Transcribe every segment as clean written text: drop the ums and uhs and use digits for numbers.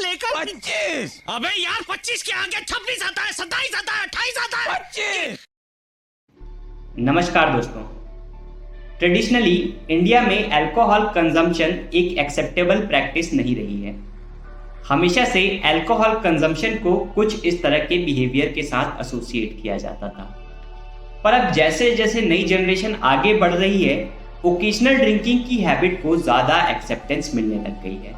लेकर 25। अबे यार 25 के आगे 26 आता है, 27 आता है, 28 आता है, 25। नमस्कार दोस्तों। ट्रेडिशनली इंडिया में अल्कोहल कंजम्पशन एक एक्सेप्टेबल प्रैक्टिस नहीं रही है। हमेशा से अल्कोहल कंजम्पशन को कुछ इस तरह के बिहेवियर के साथ एसोसिएट किया जाता था, पर अब जैसे जैसे नई जनरेशन आगे बढ़ रही है, ओकेजनल ड्रिंकिंग की हैबिट को ज़्यादा एक्सेप्टेंस मिलने लग गई है।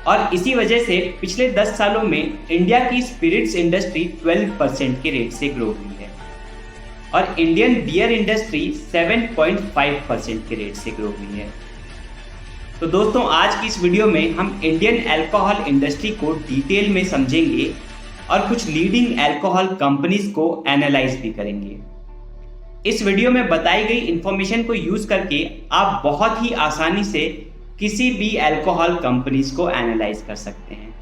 और इसी वजह से पिछले 10 सालों में इंडिया की स्पिरिट्स इंडस्ट्री 12% के रेट से ग्रो हुई है और इंडियन बियर इंडस्ट्री 7.5% के रेट से ग्रो हुई है। तो दोस्तों, आज की इस वीडियो में हम इंडियन अल्कोहल इंडस्ट्री को डिटेल में समझेंगे और कुछ लीडिंग अल्कोहल कंपनीज को एनालाइज भी करेंगे। इस वीडियो में बताई गई इंफॉर्मेशन को यूज करके आप बहुत ही आसानी से किसी भी अल्कोहल कंपनीज को एनालाइज कर सकते हैं।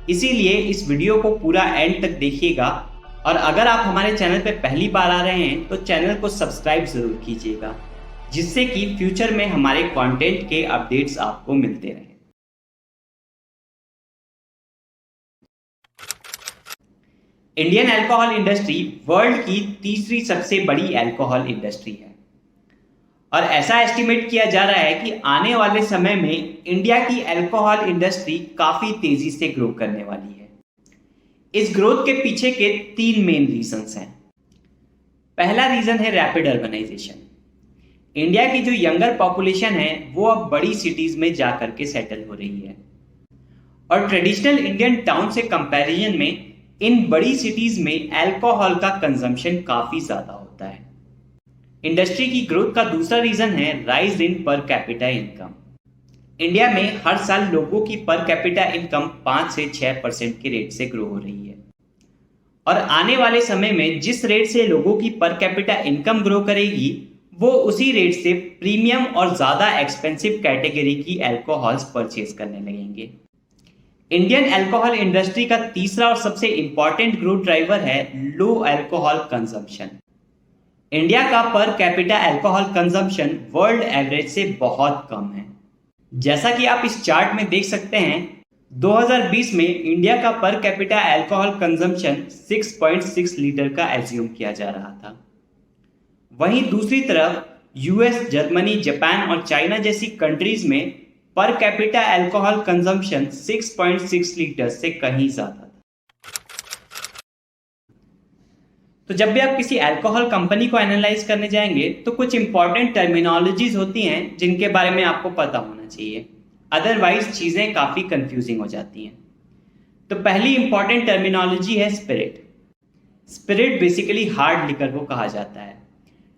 इसीलिए इस वीडियो को पूरा एंड तक देखिएगा और अगर आप हमारे चैनल पर पहली बार आ रहे हैं तो चैनल को सब्सक्राइब जरूर कीजिएगा, जिससे कि फ्यूचर में हमारे कंटेंट के अपडेट्स आपको मिलते रहें। इंडियन अल्कोहल इंडस्ट्री वर्ल्ड की तीसरी सबसे बड़ी अल्कोहल इंडस्ट्री है और ऐसा एस्टिमेट किया जा रहा है कि आने वाले समय में इंडिया की अल्कोहल इंडस्ट्री काफी तेजी से ग्रो करने वाली है। इस ग्रोथ के पीछे के 3 मेन रीजंस हैं। पहला रीजन है रैपिड अर्बनाइजेशन। इंडिया की जो यंगर पॉपुलेशन है वो अब बड़ी सिटीज में जाकर के सेटल हो रही है और ट्रेडिशनल इंडियन टाउन से कंपैरिजन में इन बड़ी सिटीज में अल्कोहल का कंजम्पशन काफी ज्यादा होता है। इंडस्ट्री की ग्रोथ का दूसरा रीजन है rise in per capita income. India में हर साल लोगों की पर कैपिटा इनकम 5 से 6% के रेट से ग्रो हो रही है और आने वाले समय में जिस रेट से लोगों की पर कैपिटा इनकम ग्रो करेगी वो उसी रेट से प्रीमियम और ज्यादा एक्सपेंसिव कैटेगरी की अल्कोहल्स परचेज करने लगेंगे। इंडियन अल्कोहल इंडस्ट्री का तीसरा और सबसे इंपॉर्टेंट ग्रोथ ड्राइवर है लो अल्कोहल कंजम्पशन। इंडिया का per capita alcohol consumption world average से बहुत कम है। जैसा कि आप इस चार्ट में देख सकते हैं, 2020 में इंडिया का per capita alcohol consumption 6.6 litre का एज्यूम किया जा रहा था। वहीं दूसरी तरफ यूएस, जर्मनी, जापान और चाइना जैसी कंट्रीज में per capita alcohol consumption 6.6 litre से कहीं ज्यादा था। तो जब भी आप किसी अल्कोहल कंपनी को एनालाइज करने जाएंगे तो कुछ इंपॉर्टेंट टर्मिनोलॉजीज होती हैं जिनके बारे में आपको पता होना चाहिए, अदरवाइज चीजें काफी कंफ्यूजिंग हो जाती हैं। तो पहली इंपॉर्टेंट टर्मिनोलॉजी है spirit. Spirit basically hard liquor को कहा जाता है,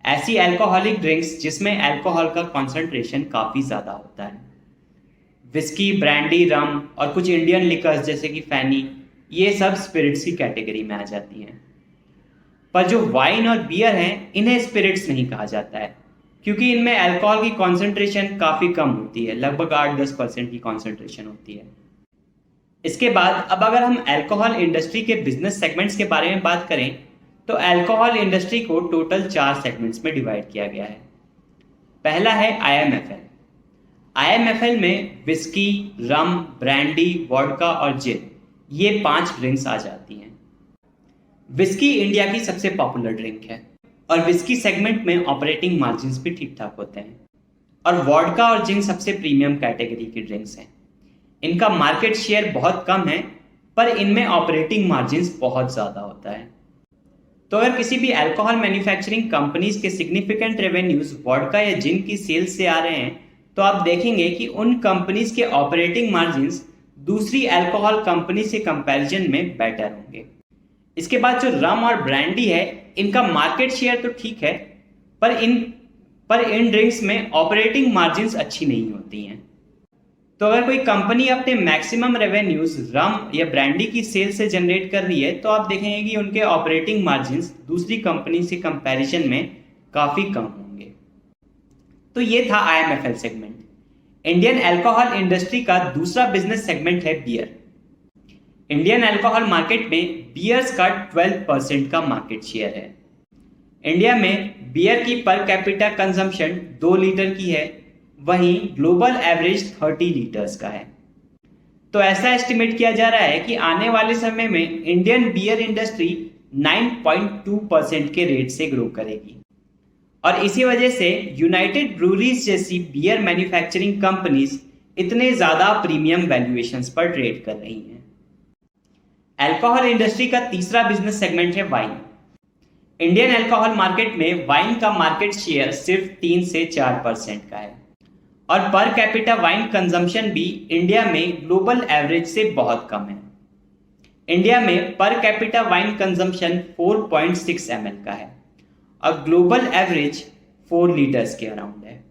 ऐसी अल्कोहलिक ड्रिंक्स जिसमें अल्कोहल का कॉन्सेंट्रेशन काफी ज्यादा होता है। विस्की, ब्रांडी, रम और कुछ इंडियन लिकर्स जैसे कि फैनी, ये सब स्पिरिट्स की कैटेगरी में आ जाती हैं। पर जो वाइन और बियर हैं, इन्हें स्पिरिट्स नहीं कहा जाता है क्योंकि इनमें अल्कोहल की कॉन्सेंट्रेशन काफ़ी कम होती है, लगभग 8-10% की कॉन्सेंट्रेशन होती है। इसके बाद अब अगर हम अल्कोहल इंडस्ट्री के बिजनेस सेगमेंट्स के बारे में बात करें तो अल्कोहल इंडस्ट्री को टोटल 4 सेगमेंट्स में डिवाइड किया गया है। पहला है IMFL। IMFL में विस्की, रम, ब्रांडी, वोडका और जिन, ये 5 ड्रिंक्स आ जाती हैं। विस्की इंडिया की सबसे पॉपुलर ड्रिंक है और विस्की सेगमेंट में ऑपरेटिंग मार्जिन्स भी ठीक ठाक होते हैं और वोडका और जिन सबसे प्रीमियम कैटेगरी की ड्रिंक्स हैं। इनका मार्केट शेयर बहुत कम है पर इनमें ऑपरेटिंग मार्जिन्स बहुत ज़्यादा होता है। तो अगर किसी भी अल्कोहल मैन्युफैक्चरिंग कंपनीज के सिग्निफिकेंट रेवेन्यूज वोडका या जिन की सेल्स से आ रहे हैं तो आप देखेंगे कि उन कंपनीज के ऑपरेटिंग मार्जिन्स दूसरी अल्कोहल कंपनी से कंपैरिजन में बेटर होंगे। इसके बाद जो रम और ब्रांडी है, इनका मार्केट शेयर तो ठीक है पर इन ड्रिंक्स में ऑपरेटिंग मार्जिन्स अच्छी नहीं होती हैं। तो अगर कोई कंपनी अपने मैक्सिमम रेवेन्यूज रम या ब्रांडी की सेल से जनरेट कर रही है तो आप देखेंगे कि उनके ऑपरेटिंग मार्जिन्स दूसरी कंपनी से कंपैरिजन में काफ़ी कम होंगे। तो ये था IMFL segment. Indian alcohol industry का दूसरा बिजनेस सेगमेंट है बियर। इंडियन अल्कोहल मार्केट में बियर्स का 12% का मार्केट शेयर है। इंडिया में बियर की पर कैपिटा कंजम्पशन 2 लीटर की है, वहीं ग्लोबल एवरेज 30 लीटर्स का है। तो ऐसा एस्टिमेट किया जा रहा है कि आने वाले समय में इंडियन बियर इंडस्ट्री 9.2% के रेट से ग्रो करेगी। और इसी वजह से यूनाइटेड ब्रूरीज जैसी बियर मैन्युफैक्चरिंग कंपनीज इतने ज्यादा प्रीमियम वैल्यूएशंस पर ट्रेड कर रही हैं। अल्कोहल इंडस्ट्री का तीसरा बिजनेस सेगमेंट है वाइन। इंडियन अल्कोहल मार्केट में वाइन का मार्केट शेयर सिर्फ 3 से 4% का है और पर कैपिटा वाइन कंजम्पशन भी इंडिया में ग्लोबल एवरेज से बहुत कम है। इंडिया में per capita wine consumption 4.6 ml का है और ग्लोबल एवरेज 4 लीटर्स के अराउंड है।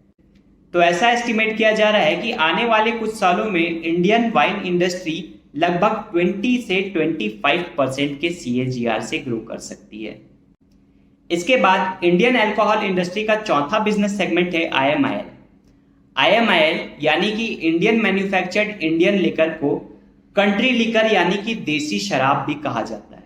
तो ऐसा एस्टिमेट किया जा रहा है कि आने वाले कुछ सालों में इंडियन वाइन इंडस्ट्री लगभग 20 से 25% के CAGR से ग्रो कर सकती है। इसके बाद इंडियन अल्कोहल इंडस्ट्री का चौथा बिजनेस सेगमेंट है IMIL। IMIL यानी कि इंडियन मैन्युफैक्चर्ड इंडियन लिकर को कंट्री लिकर यानी कि देसी शराब भी कहा जाता है।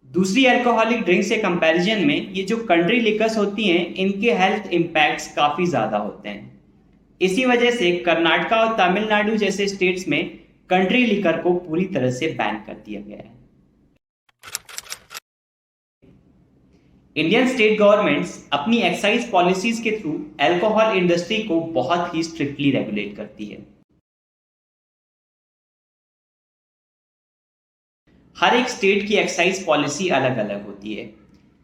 दूसरी अल्कोहलिक ड्रिंक से कंपैरिजन में ये जो कंट्री लिकर्स होती हैं इनके हेल्थ इम्पैक्ट्स काफ़ी ज़्यादा होते हैं। इसी वजह से कर्नाटका और तमिलनाडु जैसे स्टेट्स में कंट्री लिकर को पूरी तरह से बैन कर दिया गया है। इंडियन स्टेट गवर्नमेंट्स अपनी एक्साइज पॉलिसीज के थ्रू अल्कोहल इंडस्ट्री को बहुत ही स्ट्रिक्टली रेगुलेट करती है। हर एक स्टेट की एक्साइज पॉलिसी अलग अलग होती है,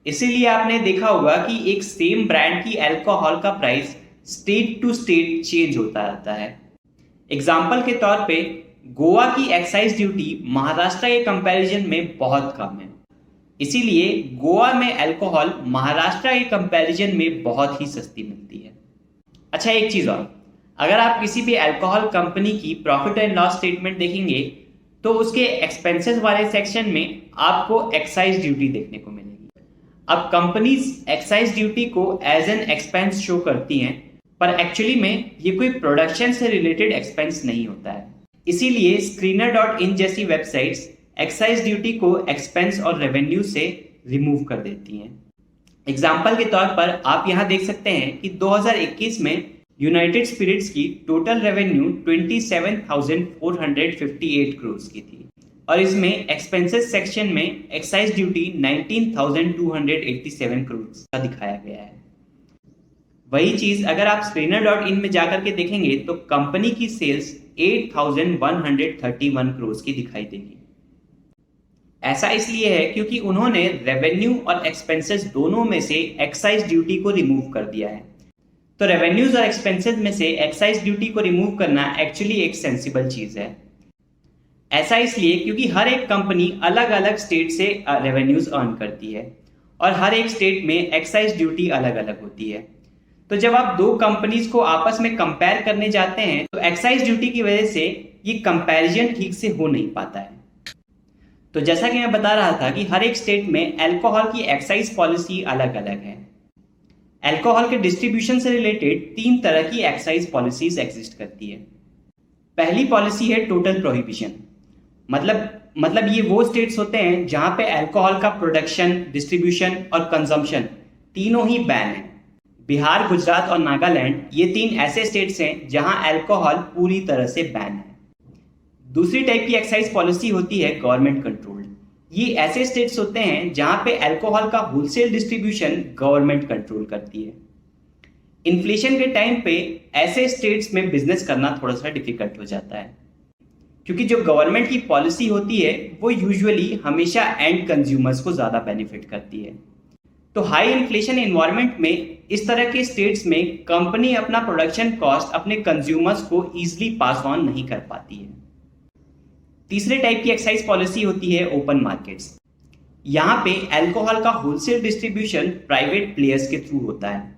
इसीलिए आपने देखा होगा कि एक सेम ब्रांड की अल्कोहल का price state to state change होता रहता है। एग्जाम्पल के तौर पे गोवा की एक्साइज ड्यूटी महाराष्ट्र के कंपैरिजन में बहुत कम है, इसीलिए गोवा में अल्कोहल महाराष्ट्र के कंपैरिजन में बहुत ही सस्ती मिलती है। अच्छा, एक चीज और, अगर आप किसी भी अल्कोहल कंपनी की प्रॉफिट एंड लॉस स्टेटमेंट देखेंगे तो उसके एक्सपेंसेस वाले सेक्शन में आपको एक्साइज ड्यूटी देखने को मिलेगी। अब कंपनीज एक्साइज ड्यूटी को एज एन एक्सपेंस शो करती हैं, पर एक्चुअली में ये कोई प्रोडक्शन से रिलेटेड एक्सपेंस नहीं होता है। इसीलिए Screener.in जैसी वेबसाइट्स एक्साइज ड्यूटी को एक्सपेंस और रेवेन्यू से रिमूव कर देती हैं। एग्जाम्पल के तौर पर आप यहाँ देख सकते हैं कि 2021 में यूनाइटेड स्पिरिट्स की टोटल रेवेन्यू 27,458 करोड़ की थी और इसमें एक्सपेंसेस सेक्शन में एक्साइज ड्यूटी 19,287 करोड़ का दिखाया गया है। वही चीज अगर आप Screener.in में जाकर के देखेंगे तो कंपनी की सेल्स 8,131 करोड़ की दिखाई देगी। ऐसा इसलिए है क्योंकि उन्होंने रेवेन्यू और एक्सपेंसेस दोनों में से एक्साइज ड्यूटी को रिमूव कर दिया है। तो रेवेन्यूज और एक्सपेंसेस में से एक्साइज ड्यूटी को रिमूव करना एक्चुअली एक सेंसिबल चीज है। ऐसा इसलिए क्योंकि हर एक कंपनी अलग अलग स्टेट से रेवेन्यूज अर्न करती है और हर एक स्टेट में एक्साइज ड्यूटी अलग अलग होती है। तो जब आप दो कंपनीज को आपस में कंपेयर करने जाते हैं तो एक्साइज ड्यूटी की वजह से ये कंपैरिजन ठीक से हो नहीं पाता है। तो जैसा कि मैं बता रहा था कि हर एक स्टेट में अल्कोहल की एक्साइज पॉलिसी अलग अलग है। अल्कोहल के डिस्ट्रीब्यूशन से रिलेटेड 3 तरह की एक्साइज पॉलिसीज एग्जिस्ट करती है। पहली पॉलिसी है टोटल प्रोहिबिशन, मतलब ये वो स्टेट्स होते हैं जहां पे अल्कोहल का प्रोडक्शन, डिस्ट्रीब्यूशन और कंजम्पशन तीनों ही बैन है। बिहार, गुजरात और नागालैंड ये 3 ऐसे स्टेट्स हैं जहां अल्कोहल पूरी तरह से बैन है। दूसरी टाइप की एक्साइज पॉलिसी होती है गवर्नमेंट कंट्रोल्ड। ये ऐसे स्टेट्स होते हैं जहां पे अल्कोहल का होलसेल डिस्ट्रीब्यूशन गवर्नमेंट कंट्रोल करती है। इन्फ्लेशन के टाइम पे ऐसे स्टेट्स में बिजनेस करना थोड़ा सा डिफिकल्ट हो जाता है क्योंकि जो गवर्नमेंट की पॉलिसी होती है वो यूजुअली हमेशा एंड कंज्यूमर्स को ज्यादा बेनिफिट करती है। तो हाई इन्फ्लेशन एनवायरनमेंट में इस तरह के स्टेट्स में कंपनी अपना प्रोडक्शन कॉस्ट अपने कंज्यूमर्स को इजीली पास ऑन नहीं कर पाती है। तीसरे टाइप की एक्साइज पॉलिसी होती है ओपन मार्केट्स। यहाँ पे अल्कोहल का होलसेल डिस्ट्रीब्यूशन प्राइवेट प्लेयर्स के थ्रू होता है,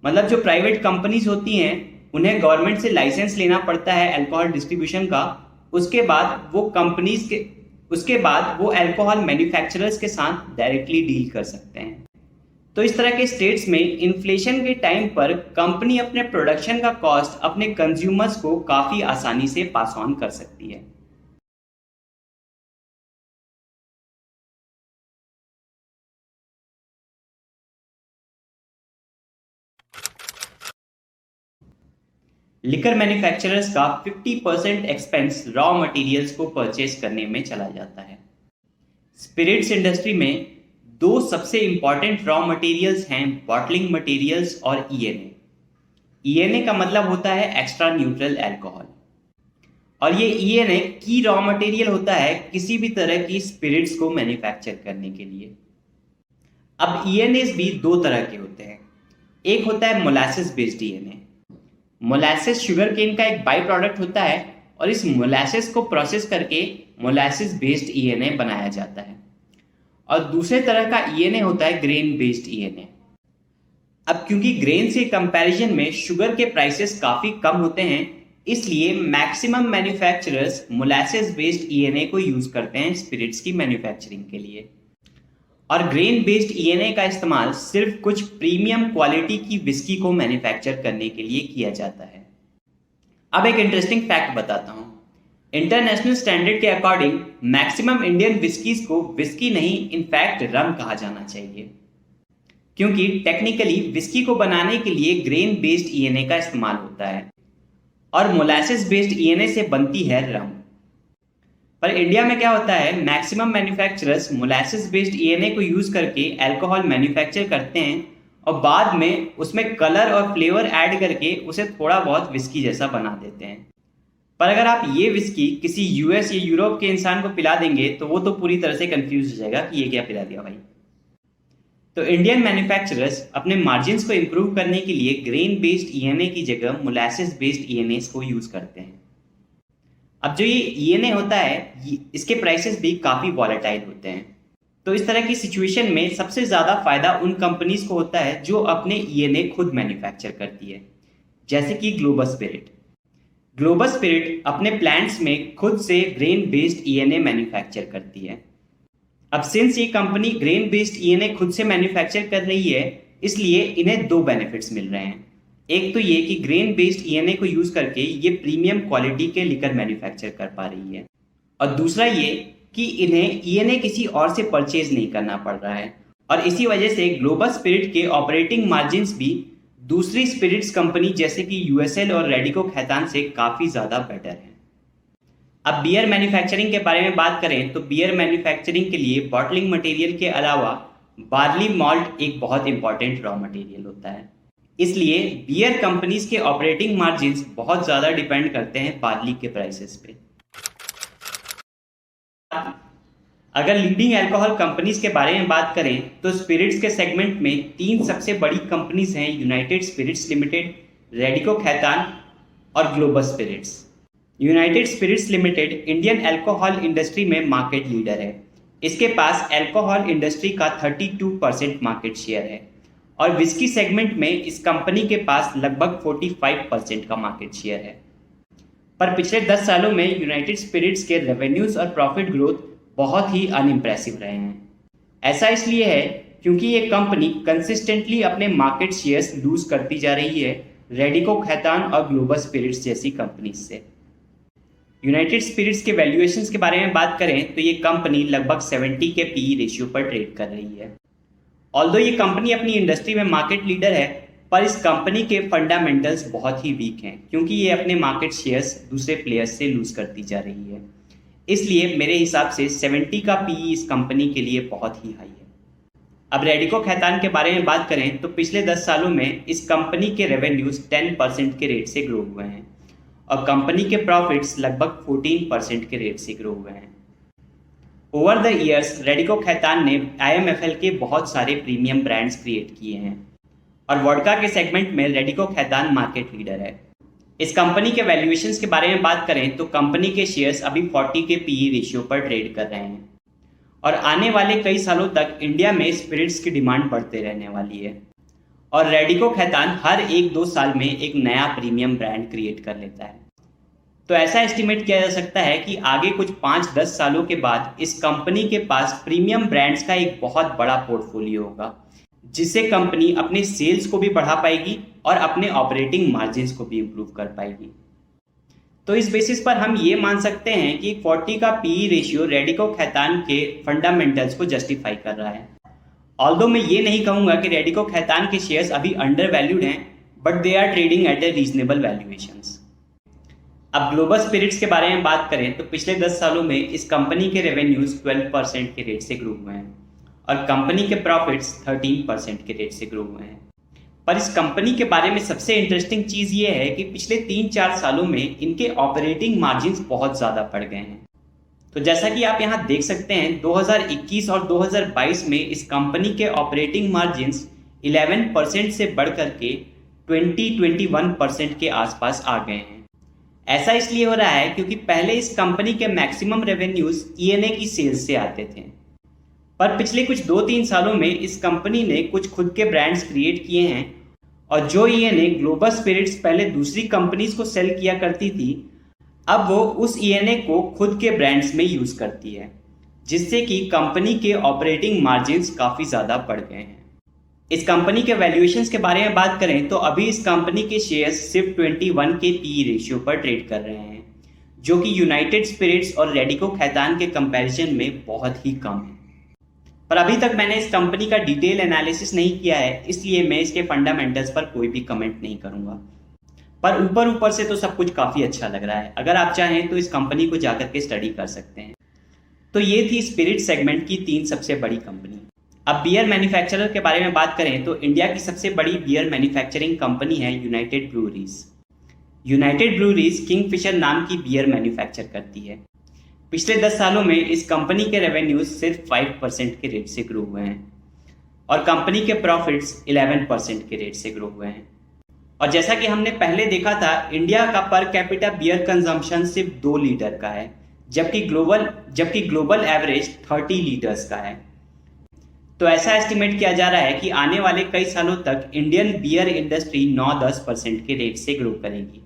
मतलब जो प्राइवेट कंपनीज होती हैं उन्हें गवर्नमेंट से लाइसेंस लेना पड़ता है अल्कोहल डिस्ट्रीब्यूशन का। उसके बाद वो अल्कोहल मैन्युफैक्चरर्स के साथ डायरेक्टली डील कर सकते हैं। तो इस तरह के स्टेट्स में इन्फ्लेशन के टाइम पर कंपनी अपने प्रोडक्शन का कॉस्ट अपने कंज्यूमर्स को काफी आसानी से पास ऑन कर सकती है। लिकर मैन्युफैक्चरर्स का 50% एक्सपेंस रॉ मटेरियल्स को परचेज करने में चला जाता है। स्पिरिट्स इंडस्ट्री में दो सबसे इंपॉर्टेंट रॉ मटेरियल्स हैं, बॉटलिंग मटेरियल्स और ईएनए। ईएनए का मतलब होता है एक्स्ट्रा न्यूट्रल अल्कोहल, और ये ईएनए की रॉ मटेरियल होता है किसी भी तरह की स्पिरिट्स को मैन्युफैक्चर करने के लिए। अब ईएनएस भी दो तरह के होते हैं। एक होता है molasses based ENA. Molasses sugar cane का एक बाई प्रोडक्ट होता है और इस मोलासेस को प्रोसेस करके मोलासेस बेस्ड ईएनए बनाया जाता है। और दूसरे तरह का ईएनए होता है ग्रेन बेस्ड ईएनए। अब क्योंकि ग्रेन से कंपैरिजन में शुगर के प्राइसेस काफी कम होते हैं, इसलिए maximum manufacturers molasses based ENA को यूज करते हैं स्पिरिट्स की मैन्युफैक्चरिंग के लिए। और ग्रेन बेस्ड ईएनए का इस्तेमाल सिर्फ कुछ प्रीमियम क्वालिटी की विस्की को मैन्युफैक्चर करने के लिए किया जाता है। अब एक इंटरेस्टिंग फैक्ट बताता हूं। इंटरनेशनल स्टैंडर्ड के अकॉर्डिंग मैक्सिमम इंडियन विस्कीज को विस्की नहीं, इनफैक्ट रम कहा जाना चाहिए, क्योंकि टेक्निकली विस्की को बनाने के लिए ग्रेन बेस्ड ईएनए का इस्तेमाल होता है और मोलासेस बेस्ड ईएनए से बनती है रम। पर इंडिया में क्या होता है, maximum manufacturers molasses based ENA को यूज करके अल्कोहल मैन्युफैक्चर करते हैं और बाद में उसमें कलर और फ्लेवर ऐड करके उसे थोड़ा बहुत विस्की जैसा बना देते हैं। पर अगर आप ये विस्की किसी यूएस या यूरोप के इंसान को पिला देंगे तो वो तो पूरी तरह से कंफ्यूज हो जाएगा कि ये क्या पिला दिया भाई। तो इंडियन मैन्युफैक्चरर्स अपने मार्जिन्स को इंप्रूव करने के लिए ग्रेन बेस्ड ईएनए की जगह मोलासेस बेस्ड ईएनए को यूज करते हैं। अब जो ये ईएनए होता है, इसके प्राइसेस भी काफी वॉलेटाइल होते हैं। तो इस तरह की सिचुएशन में सबसे ज्यादा फायदा उन कंपनीज को होता है जो अपने ईएनए खुद मैन्युफैक्चर करती है, जैसे कि ग्लोबल स्पिरिट। ग्लोबल स्पिरिट अपने प्लांट्स में खुद से ग्रेन बेस्ड ईएनए मैन्युफैक्चर करती है। अब सिंस ये कंपनी ग्रेन बेस्ड ईएनए खुद से मैन्युफैक्चर कर रही है, इसलिए इन्हें दो बेनिफिट्स मिल रहे हैं। एक तो ये कि ग्रेन बेस्ड ईएनए को यूज करके ये प्रीमियम क्वालिटी के लिकर मैन्युफैक्चर कर पा रही है, और दूसरा ये कि इन्हें ईएनए किसी और से परचेज नहीं करना पड़ रहा है, और इसी वजह से ग्लोबल स्पिरिट के ऑपरेटिंग मार्जिन्स भी दूसरी स्पिरिट्स कंपनी जैसे कि यूएसएल और रेडिको खैतान से काफी ज्यादा बेटर है। अब बियर मैन्युफैक्चरिंग के बारे में बात करें तो बियर मैन्युफैक्चरिंग के लिए बॉटलिंग मटेरियल के अलावा बार्ली मॉल्ट एक बहुत इंपॉर्टेंट रॉ मटेरियल होता है। इसलिए बियर कंपनीज के ऑपरेटिंग मार्जिन्स बहुत ज्यादा डिपेंड करते हैं बार्ली के प्राइसेस पे। अगर लीडिंग अल्कोहल कंपनीज के बारे में बात करें तो स्पिरिट्स के सेगमेंट में तीन सबसे बड़ी कंपनीज हैं, United Spirits Limited, Radico Khaitan और Global Spirits. United Spirits Limited Indian alcohol industry में मार्केट लीडर है। इसके पास अल्कोहल इंडस्ट्री का 32% मार्केट शेयर है और विस्की सेगमेंट में इस कंपनी के पास लगभग 45% का मार्केट शेयर है। पर पिछले 10 सालों में यूनाइटेड स्पिरिट्स के रेवेन्यूज और प्रॉफिट ग्रोथ बहुत ही अनइम्प्रेसिव रहे हैं। ऐसा इसलिए है क्योंकि ये कंपनी कंसिस्टेंटली अपने मार्केट शेयर्स लूज करती जा रही है रेडिको खैतान और ग्लोबल स्पिरिट्स जैसी कंपनीज से। यूनाइटेड स्पिरिट्स के वैल्यूएशंस के बारे में बात करें तो ये कंपनी लगभग 70 के पीई रेशियो पर ट्रेड कर रही है। ऑल्दो ये कंपनी अपनी इंडस्ट्री में मार्केट लीडर है, पर इस कंपनी के फंडामेंटल्स बहुत ही वीक हैं क्योंकि ये अपने मार्केट शेयर्स दूसरे प्लेयर्स से लूज करती जा रही है। इसलिए मेरे हिसाब से 70 का पीई इस कंपनी के लिए बहुत ही हाई है। अब रेडिको खैतान के बारे में बात करें तो पिछले 10 सालों में इस कंपनी के रेवेन्यूज 10% के रेट से ग्रो हुए हैं और कंपनी के प्रॉफिट्स लगभग 14% के रेट से ग्रो हुए हैं। Over the years Radico Khaitan ने IMFL के बहुत सारे प्रीमियम ब्रांड्स क्रिएट किए हैं और वोडका के सेगमेंट में रेडिको खैतान मार्केट लीडर है। इस कंपनी के वैल्यूएशंस के बारे में बात करें तो कंपनी के शेयर्स अभी 40 के पीई रेशियो पर ट्रेड कर रहे हैं और आने वाले कई सालों तक इंडिया में स्पिरिट्स की डिमांड बढ़ते रहने वाली है और रेडिको खैतान हर 1-2 साल में एक नया प्रीमियम ब्रांड क्रिएट कर लेता है। तो ऐसा एस्टिमेट किया जा सकता है कि आगे कुछ 5-10 सालों के बाद इस कंपनी के पास प्रीमियम ब्रांड्स का एक बहुत बड़ा पोर्टफोलियो होगा, जिससे कंपनी अपने सेल्स को भी बढ़ा पाएगी और अपने ऑपरेटिंग मार्जिन्स को भी इंप्रूव कर पाएगी। तो इस बेसिस पर हम ये मान सकते हैं कि 40 का पीई रेशियो रेडिको खैतान के फंडामेंटल्स को जस्टिफाई कर रहा है। ऑल्दो मैं ये नहीं कहूँगा कि रेडिको खैतान के शेयर्स अभी अंडर वैल्यूड हैं, but they are trading at a reasonable valuations. अब ग्लोबल स्पिरिट्स के बारे में बात करें तो पिछले 10 सालों में इस कंपनी के रेवेन्यूज 12% के रेट से ग्रो हुए हैं और कंपनी के प्रॉफिट्स 13% के रेट से ग्रो हुए हैं। पर इस कंपनी के बारे में सबसे इंटरेस्टिंग चीज़ ये है कि पिछले 3-4 सालों में इनके ऑपरेटिंग मार्जिन्स बहुत ज़्यादा बढ़ गए हैं। तो जैसा कि आप यहाँ देख सकते हैं 2021 और 2022 में इस कंपनी के ऑपरेटिंग मार्जिन्स 11% से बढ़कर के 20-21% के आसपास आ गए हैं। ऐसा इसलिए हो रहा है क्योंकि पहले इस कंपनी के मैक्सिमम रेवेन्यूज ईएनए की सेल्स से आते थे, पर पिछले कुछ 2-3 सालों में इस कंपनी ने कुछ खुद के ब्रांड्स क्रिएट किए हैं और जो ईएनए ग्लोबल स्पिरिट्स पहले दूसरी कंपनीज को सेल किया करती थी, अब वो उस ईएनए को खुद के ब्रांड्स में यूज करती है, जिससे कि कंपनी के ऑपरेटिंग मार्जिन्स काफी ज्यादा बढ़ गए हैं। इस कंपनी के वैल्यूएशंस के बारे में बात करें तो अभी इस कंपनी के शेयर्स सिर्फ 21 के पीई रेशियो पर ट्रेड कर रहे हैं, जो कि यूनाइटेड स्पिरिट्स और रेडिको खैतान के कंपैरिजन में बहुत ही कम है। पर अभी तक मैंने इस कंपनी का डिटेल एनालिसिस नहीं किया है, इसलिए मैं इसके फंडामेंटल्स पर कोई भी कमेंट नहीं करूंगा। पर ऊपर से तो सब कुछ काफ़ी अच्छा लग रहा है। अगर आप चाहें तो इस कंपनी को जाकर के स्टडी कर सकते हैं। तो ये थी स्पिरिट सेगमेंट की 3 सबसे बड़ी कंपनी। अब बियर मैन्युफैक्चरर के बारे में बात करें तो इंडिया की सबसे बड़ी बियर मैन्युफैक्चरिंग कंपनी है United breweries. United breweries Kingfisher नाम की बियर मैन्युफैक्चर करती है। पिछले 10 सालों में इस कंपनी के रेवेन्यूज सिर्फ 5% के रेट से ग्रो हुए हैं और कंपनी के प्रॉफिट्स 11% के रेट से ग्रो हुए हैं। और जैसा कि हमने पहले देखा था, इंडिया का पर कैपिटा बियर कंजम्पशन सिर्फ 2 लीटर का है, जबकि ग्लोबल एवरेज 30 लीटर्स का है। तो ऐसा एस्टिमेट किया जा रहा है कि आने वाले कई सालों तक इंडियन बियर इंडस्ट्री 9-10% के रेट से ग्रो करेगी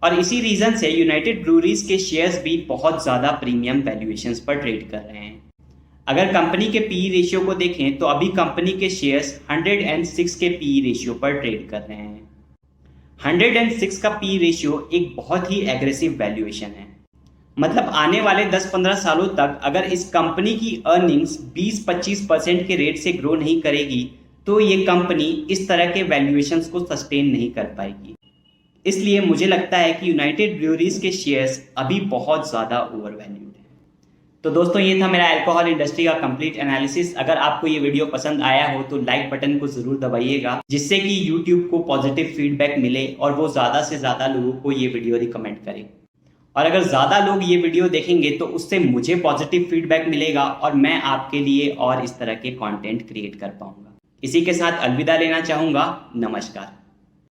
और इसी रीजन से यूनाइटेड ब्रूअरीज के शेयर्स भी बहुत ज़्यादा प्रीमियम वैल्यूएशंस पर ट्रेड कर रहे हैं। अगर कंपनी के पीई रेशियो को देखें तो अभी कंपनी के शेयर्स 106 के पीई रेशियो पर ट्रेड कर रहे हैं। 106 का पीई रेशियो एक बहुत ही एग्रेसिव वैल्यूएशन है। मतलब आने वाले 10-15 सालों तक अगर इस कंपनी की अर्निंग्स 20-25% के रेट से ग्रो नहीं करेगी तो ये कंपनी इस तरह के वैल्यूएशंस को सस्टेन नहीं कर पाएगी। इसलिए मुझे लगता है कि यूनाइटेड ब्रूअरीज के शेयर्स अभी बहुत ज़्यादा ओवरवैल्यूड हैं। तो दोस्तों, ये था मेरा अल्कोहल इंडस्ट्री का कंप्लीट एनालिसिस। अगर आपको ये वीडियो पसंद आया हो तो लाइक बटन को ज़रूर दबाइएगा, जिससे कि यूट्यूब को पॉजिटिव फीडबैक मिले और वो ज़्यादा से ज़्यादा लोगों को ये वीडियो रिकमेंड करे। और अगर ज़्यादा लोग ये वीडियो देखेंगे तो उससे मुझे पॉजिटिव फीडबैक मिलेगा और मैं आपके लिए और इस तरह के कंटेंट क्रिएट कर पाऊंगा। इसी के साथ अलविदा लेना चाहूँगा। नमस्कार।